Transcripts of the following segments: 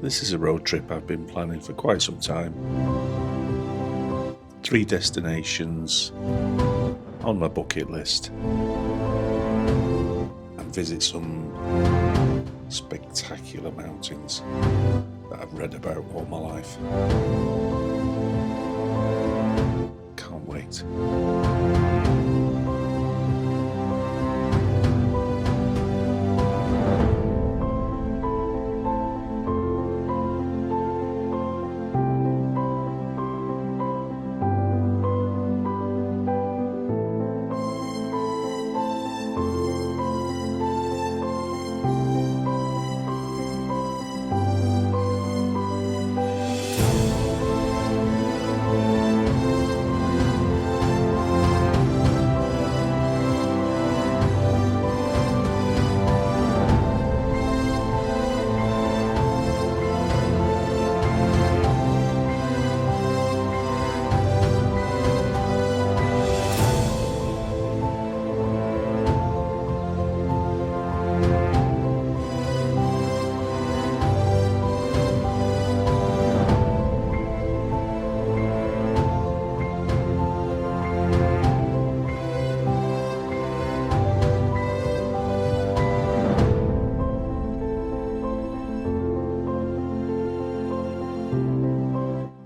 This is a road trip I've been planning for quite some time. 3 destinations on my bucket list, and visit some spectacular mountains that I've read about all my life. Can't wait.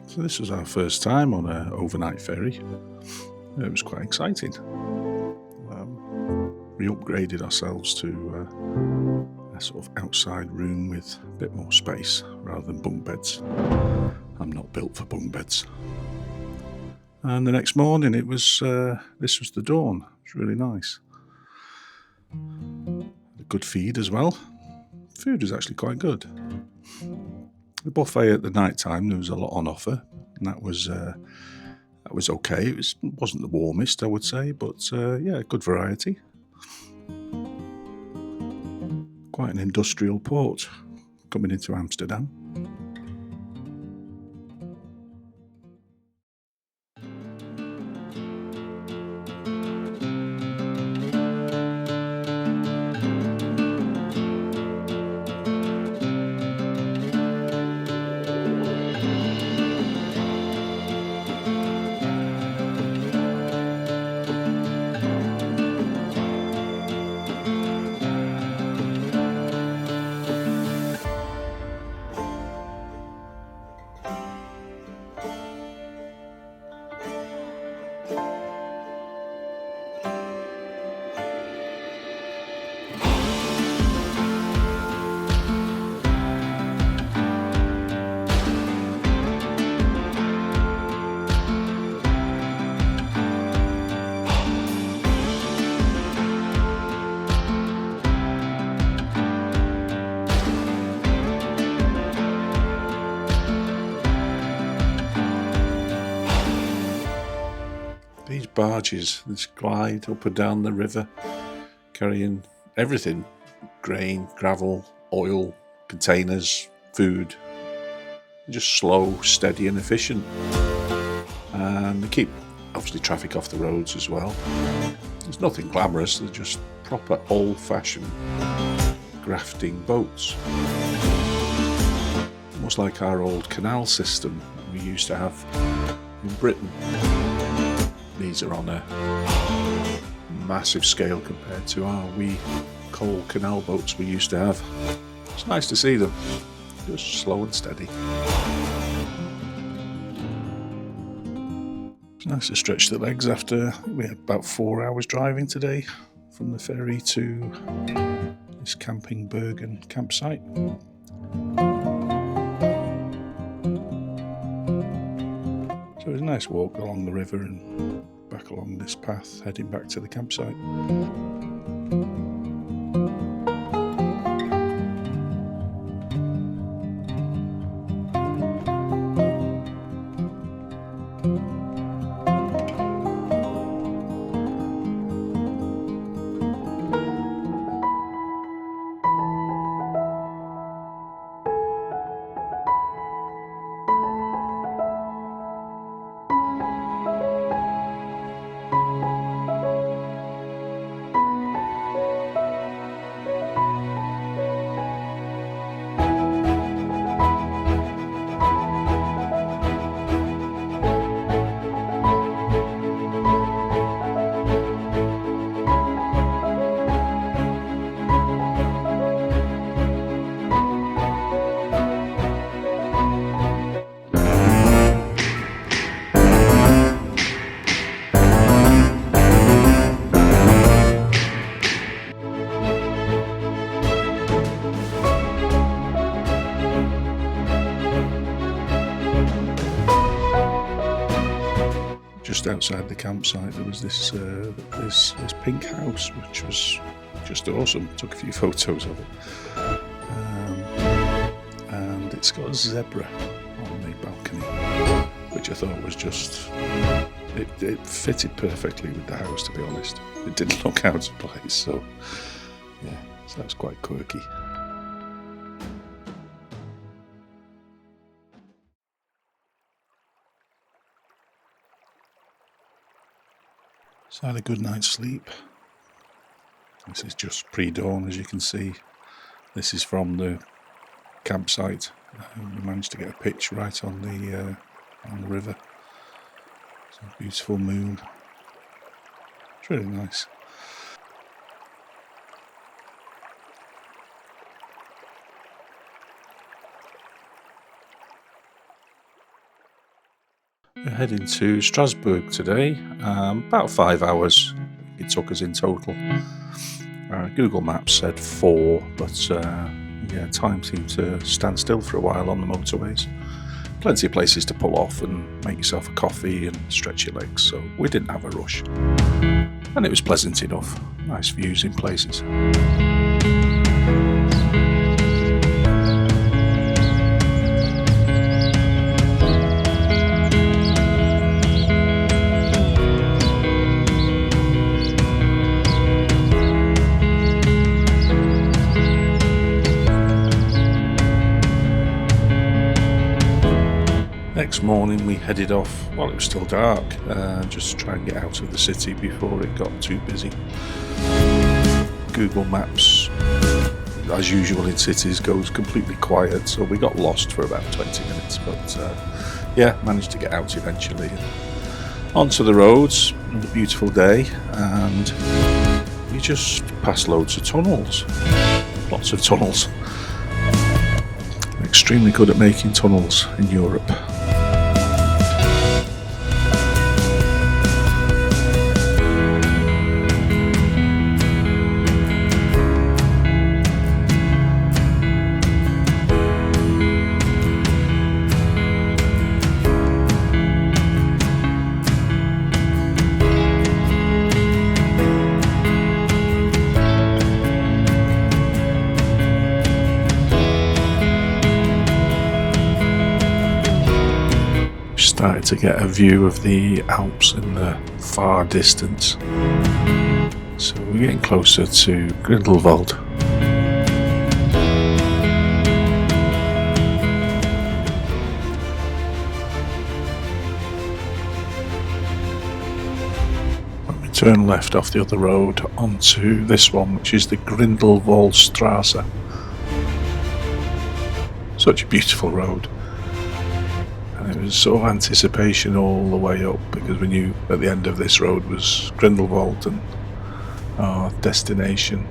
So this was our first time on an overnight ferry. It was quite exciting. We upgraded ourselves to a sort of outside room with a bit more space rather than bunk beds. I'm not built for bunk beds. And the next morning this was the dawn. It was really nice. A good feed as well. Food was actually quite good. The buffet at the night time, there was a lot on offer, and that was okay. It wasn't the warmest, I would say, but good variety. Quite an industrial port coming into Amsterdam. These barges, this glide up and down the river, carrying everything: grain, gravel, oil, containers, food. They're just slow, steady and efficient. And they keep, obviously, traffic off the roads as well. There's nothing glamorous, they're just proper old-fashioned grafting boats. Almost like our old canal system that we used to have in Britain. These are on a massive scale compared to our wee coal canal boats we used to have. It's nice to see them, just slow and steady. It's nice to stretch the legs after we had about 4 hours driving today from the ferry to this camping Bergen campsite. So it was a nice walk along the river and back along this path, heading back to the campsite. just outside the campsite, there was this pink house, which was just awesome. Took a few photos of it. And it's got a zebra on the balcony, which I thought was just... It fitted perfectly with the house, to be honest. It didn't look out of place, so yeah, so that's quite quirky. So I had a good night's sleep. This is just pre-dawn, as you can see. This is from the campsite. We managed to get a pitch right on the river. It's a beautiful moon. It's really nice. We're heading to Strasbourg today. About 5 hours it took us in total. Google Maps said 4, but time seemed to stand still for a while on the motorways. Plenty of places to pull off and make yourself a coffee and stretch your legs, so we didn't have a rush. And it was pleasant enough. Nice views in places. Next morning we headed off while it was still dark, just to try and get out of the city before it got too busy. Google Maps, as usual in cities, goes completely quiet, so we got lost for about 20 minutes, but managed to get out eventually. Onto the roads, another beautiful day, and we just passed loads of tunnels, lots of tunnels. I'm extremely good at making tunnels in Europe. Started to get a view of the Alps in the far distance. So we're getting closer to Grindelwald. When we turn left off the other road onto this one, which is the Grindelwaldstrasse. Such a beautiful road. It was sort of anticipation all the way up, because we knew at the end of this road was Grindelwald and our destination.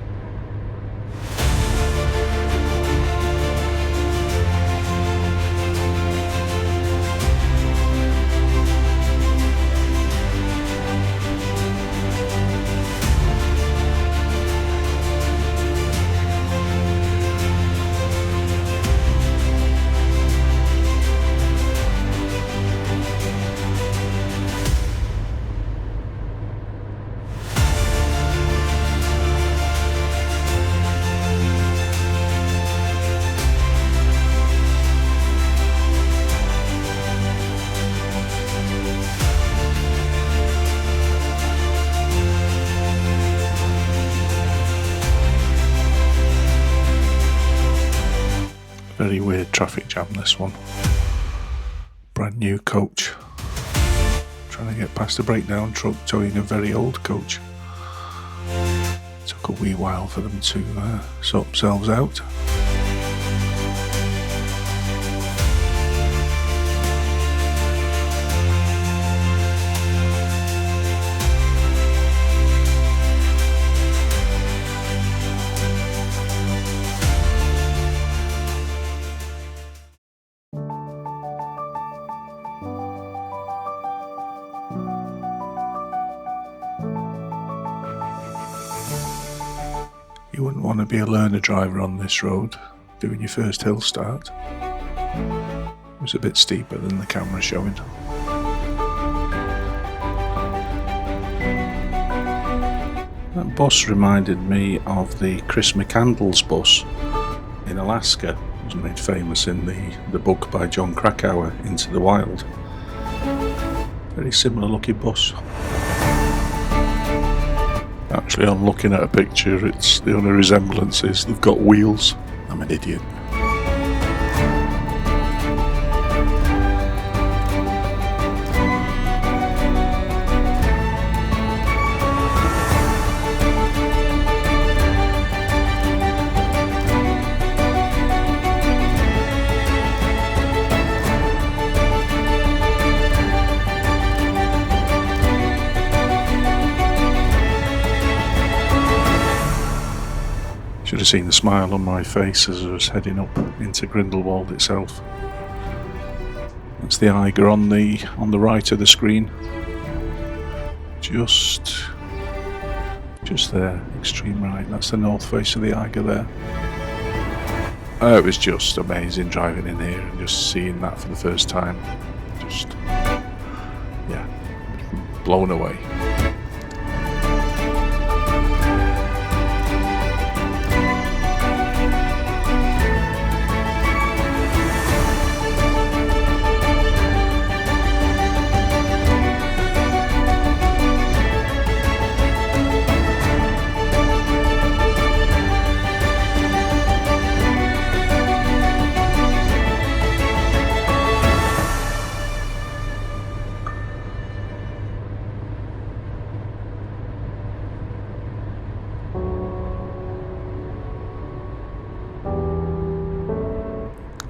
Very weird traffic jam, this one. Brand new coach. Trying to get past a breakdown truck towing a very old coach. Took a wee while for them to sort themselves out. You wouldn't want to be a learner driver on this road, doing your first hill start. It was a bit steeper than the camera showing. That bus reminded me of the Chris McCandless bus in Alaska. It was made famous in the book by John Krakauer, Into the Wild. Very similar looking bus. Actually, on looking at a picture, it's the only resemblance is they've got wheels. I'm an idiot. Should have seen the smile on my face as I was heading up into Grindelwald itself. That's the Eiger on the right of the screen. Just there, extreme right. That's the north face of the Eiger there. It was just amazing driving in here and just seeing that for the first time. Just, yeah, blown away.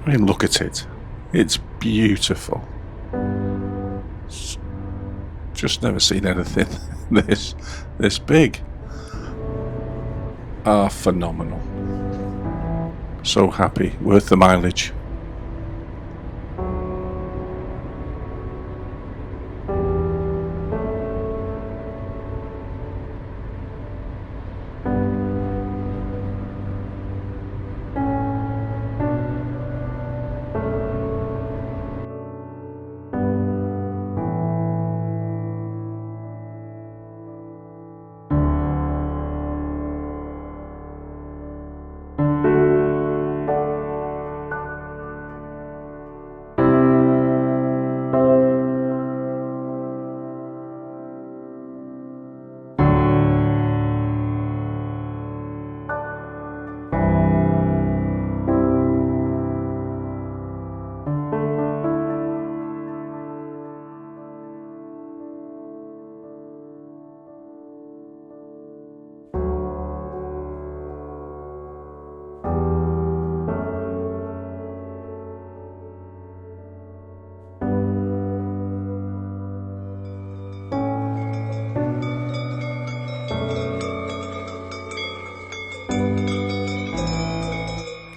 I mean, look at it. It's beautiful. Just never seen anything this big. Phenomenal. So happy. Worth the mileage.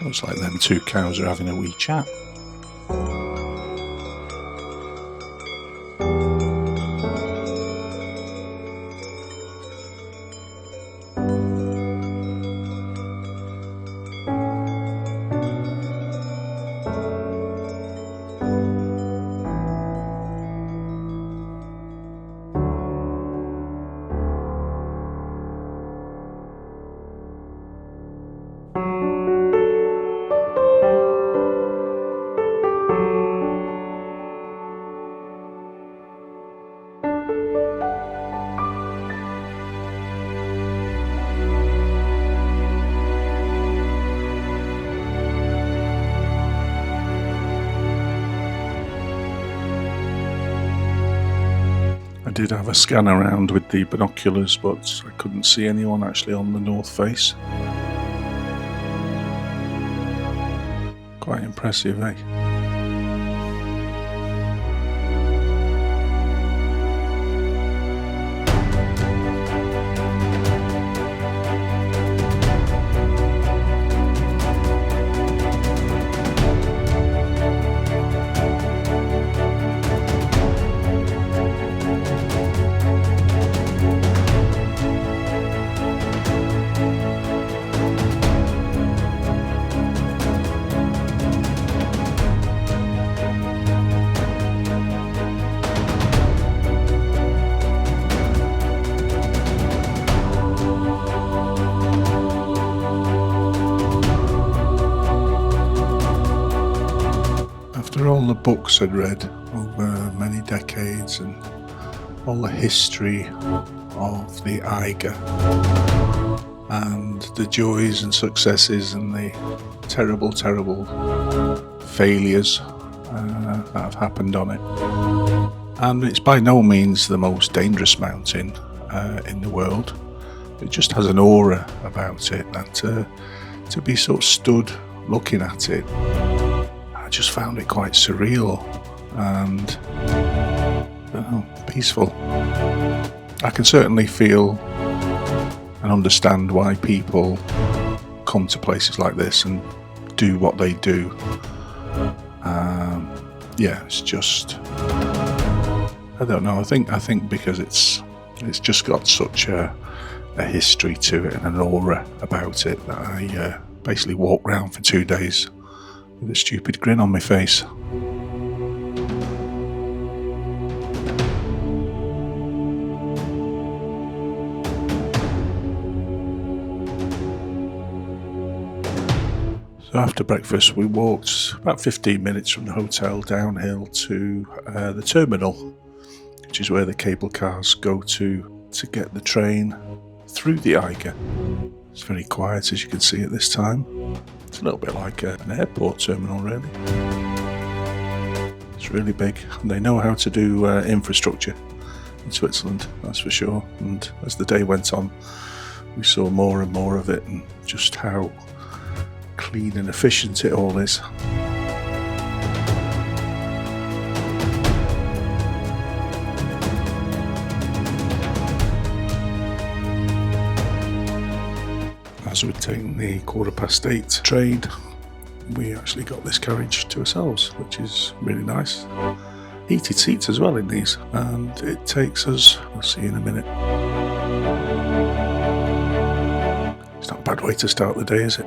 Looks like them two cows are having a wee chat. I did have a scan around with the binoculars, but I couldn't see anyone actually on the north face. Quite impressive, eh? the books I'd read over many decades and all the history of the Eiger and the joys and successes and the terrible, terrible failures that have happened on it. And it's by no means the most dangerous mountain in the world. It just has an aura about it that to be sort of stood looking at it, I just found it quite surreal and peaceful. I can certainly feel and understand why people come to places like this and do what they do. It's just, I don't know. I think because it's just got such a history to it and an aura about it that I basically walked around for 2 days with a stupid grin on my face. So after breakfast, we walked about 15 minutes from the hotel downhill to the terminal, which is where the cable cars go to get the train through the Eiger. It's very quiet, as you can see at this time. It's a little bit like an airport terminal, really. It's really big, and they know how to do infrastructure in Switzerland, that's for sure. And as the day went on, we saw more and more of it, and just how clean and efficient it all is. As we'd taken the 8:15 train, we actually got this carriage to ourselves, which is really nice. Heated seats as well in these, and it takes us, we'll see in a minute. It's not a bad way to start the day, is it?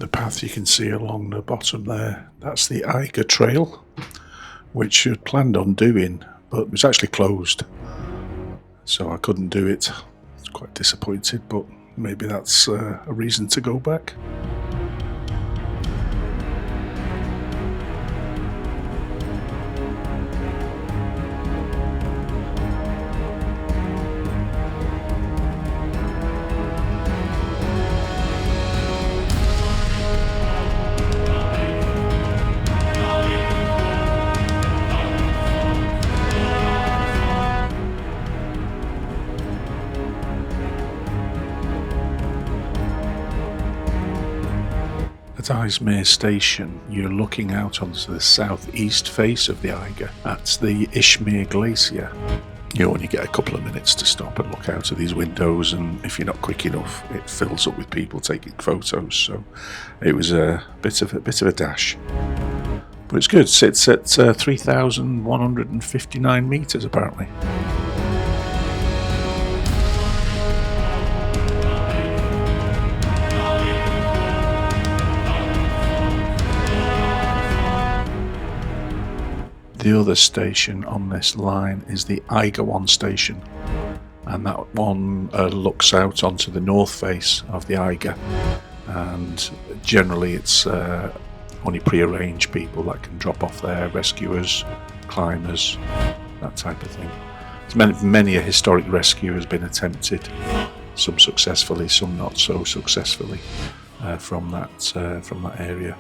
The path you can see along the bottom there, that's the Eiger Trail, which I planned on doing, but was actually closed, so I couldn't do it. I was quite disappointed, but maybe that's a reason to go back. At Eismeer Station, you're looking out onto the southeast face of the Eiger. That's the Ishmere Glacier. You only get a couple of minutes to stop and look out of these windows, and if you're not quick enough, it fills up with people taking photos. So it was a bit of a dash, but it's good. It sits at 3,159 meters apparently. The other station on this line is the Eiger One station, and that one looks out onto the north face of the Eiger, and generally it's only pre-arranged people that can drop off there, rescuers, climbers, that type of thing. Many a historic rescue has been attempted, some successfully, some not so successfully, from that area.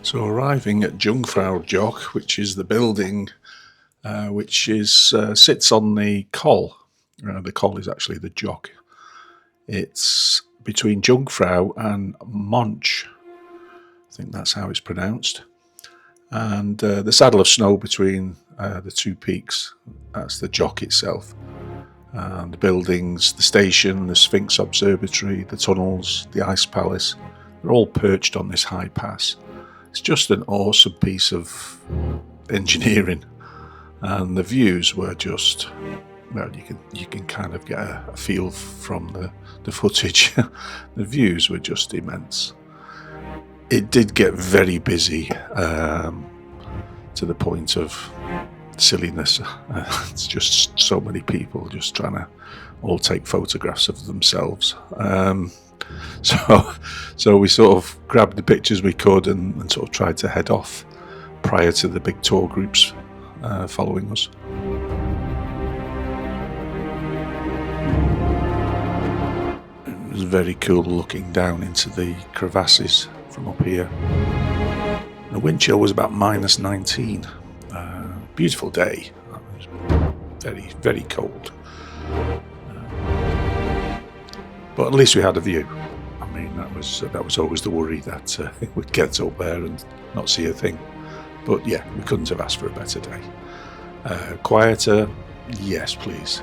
So arriving at Jungfraujoch, which is the building which sits on the Col. The Col is actually the Joch It's between Jungfrau and Monch. I think that's how it's pronounced. And the saddle of snow between the two peaks, that's the Jock itself. And the buildings, the station, the Sphinx Observatory, the tunnels, the Ice Palace, they're all perched on this high pass. It's just an awesome piece of engineering. And the views were just, well, you can kind of get a feel from the footage. The views were just immense. It did get very busy to the point of silliness. It's just so many people just trying to all take photographs of themselves. So we sort of grabbed the pictures we could and sort of tried to head off prior to the big tour groups following us. It was very cool looking down into the crevasses from up here. The wind chill was about -19. Beautiful day. It was very, very cold. But at least we had a view. I mean, that was always the worry that we'd get up there and not see a thing. But yeah, we couldn't have asked for a better day. Quieter, yes, please.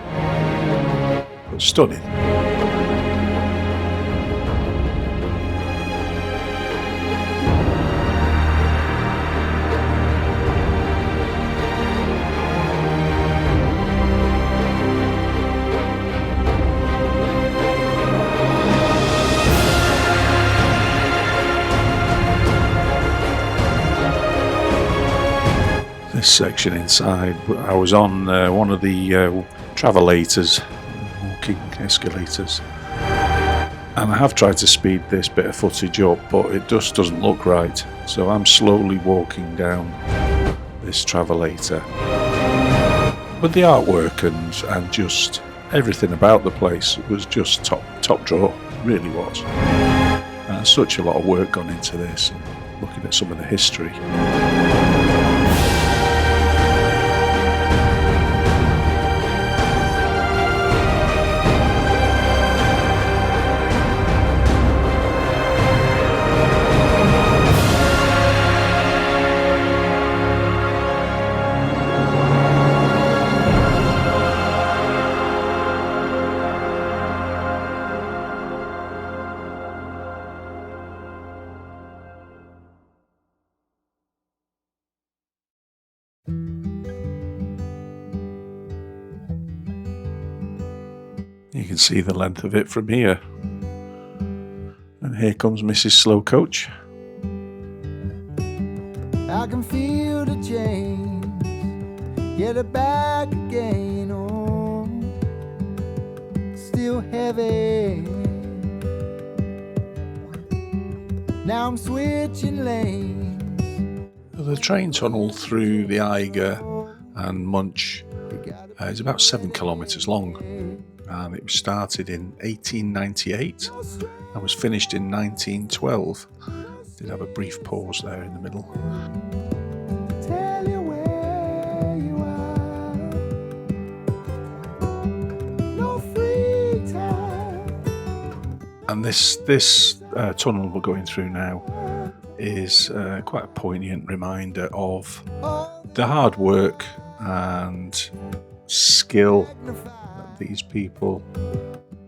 But stunning. This section inside, I was on one of the travelators, walking escalators, and I have tried to speed this bit of footage up, but it just doesn't look right. So I'm slowly walking down this travelator, but the artwork and just everything about the place was just top drawer, really was. Such a lot of work gone into this, and looking at some of the history. You can see the length of it from here. And here comes Mrs. Slow Coach. I can feel the change, get it back again, oh, still heavy. Now I'm switching lanes. The train tunnel through the Eiger and Munch is about 7 kilometres long. And it was started in 1898 and was finished in 1912. Did have a brief pause there in the middle. Tell you where you are. No free time. And this tunnel we're going through now is quite a poignant reminder of the hard work and skill these people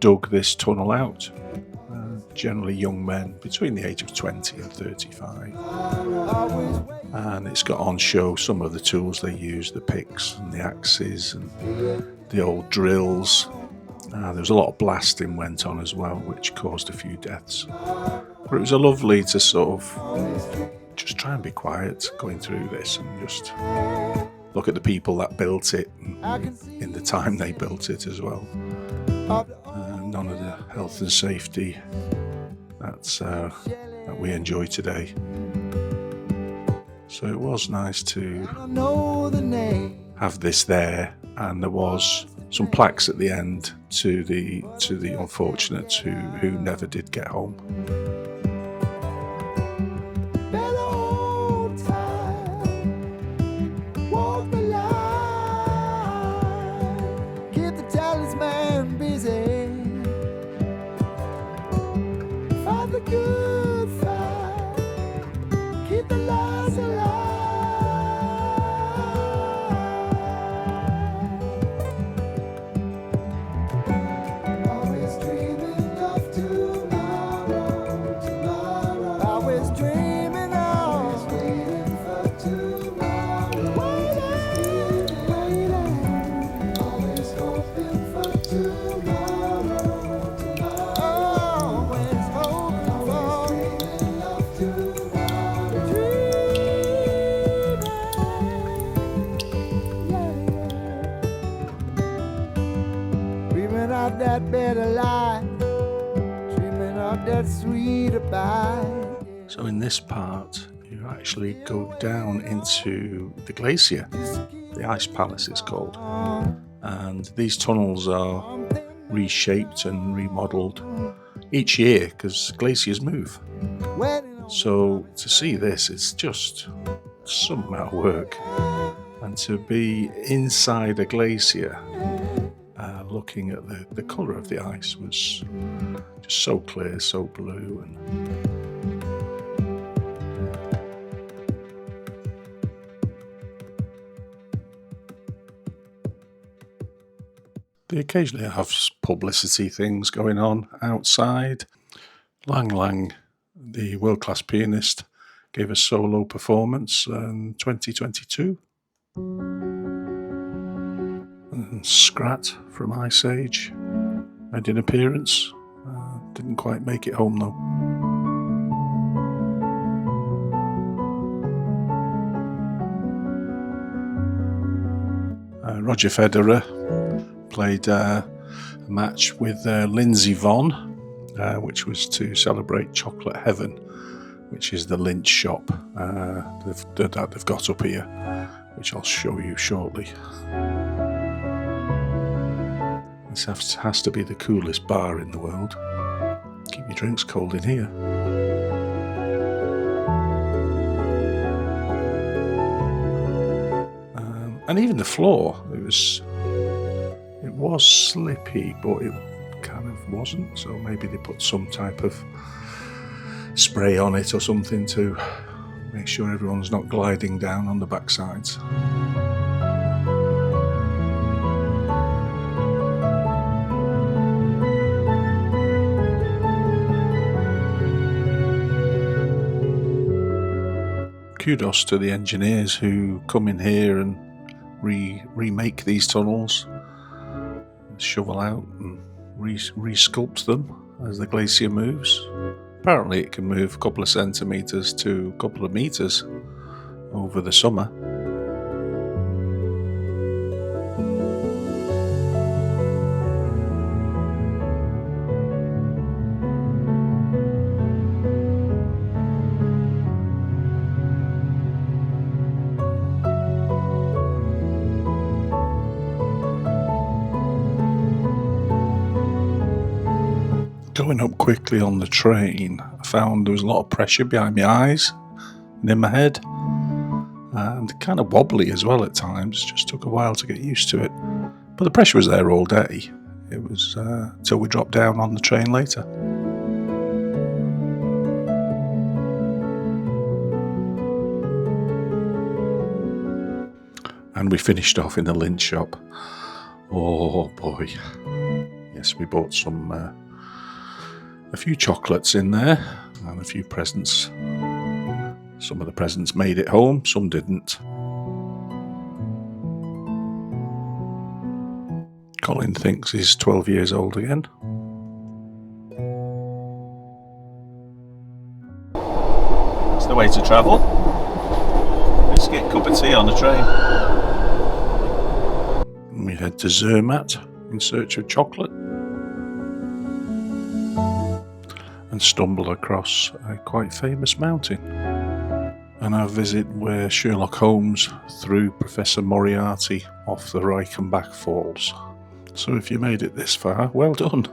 dug this tunnel out. Generally young men between the age of 20 and 35. And it's got on show some of the tools they used, the picks and the axes and the old drills. There was a lot of blasting went on as well, which caused a few deaths. But it was a lovely to sort of just try and be quiet going through this and just look at the people that built it and in the time they built it as well. None of the health and safety that we enjoy today. So it was nice to have this there, and there was some plaques at the end to the unfortunates who never did get home. of that better life, dreaming of that sweet abide. So in this part, you actually go down into the glacier. The Ice Palace it's called. And these tunnels are reshaped and remodeled each year because glaciers move. So to see this, it's just some amount of work. And to be inside a glacier, looking at the colour of the ice was just so clear, so blue. And they occasionally have publicity things going on outside. Lang Lang, the world-class pianist, gave a solo performance in 2022. And Scrat from Ice Age made an appearance. Didn't quite make it home though. Roger Federer played a match with Lindsey Vonn, which was to celebrate Chocolate Heaven, which is the Lindt shop they've got up here, which I'll show you shortly. This has to be the coolest bar in the world. Keep your drinks cold in here. And even the floor, it was slippy, but it kind of wasn't. So maybe they put some type of spray on it or something to make sure everyone's not gliding down on the backsides. Kudos to the engineers who come in here and remake these tunnels, shovel out and resculpt them as the glacier moves. Apparently it can move a couple of centimetres to a couple of metres over the summer. Going up quickly on the train, I found there was a lot of pressure behind my eyes and in my head, and kind of wobbly as well at times. Just took a while to get used to it, but the pressure was there all day. It was till we dropped down on the train later. And we finished off in the Lindt shop. Oh boy, yes, we bought a few chocolates in there and a few presents. Some of the presents made it home, some didn't. Colin thinks he's 12 years old again. It's the way to travel. Let's get a cup of tea on the train. And we head to Zermatt in search of chocolate. And stumble across a quite famous mountain. And our visit where Sherlock Holmes threw Professor Moriarty off the Reichenbach Falls. So if you made it this far, well done.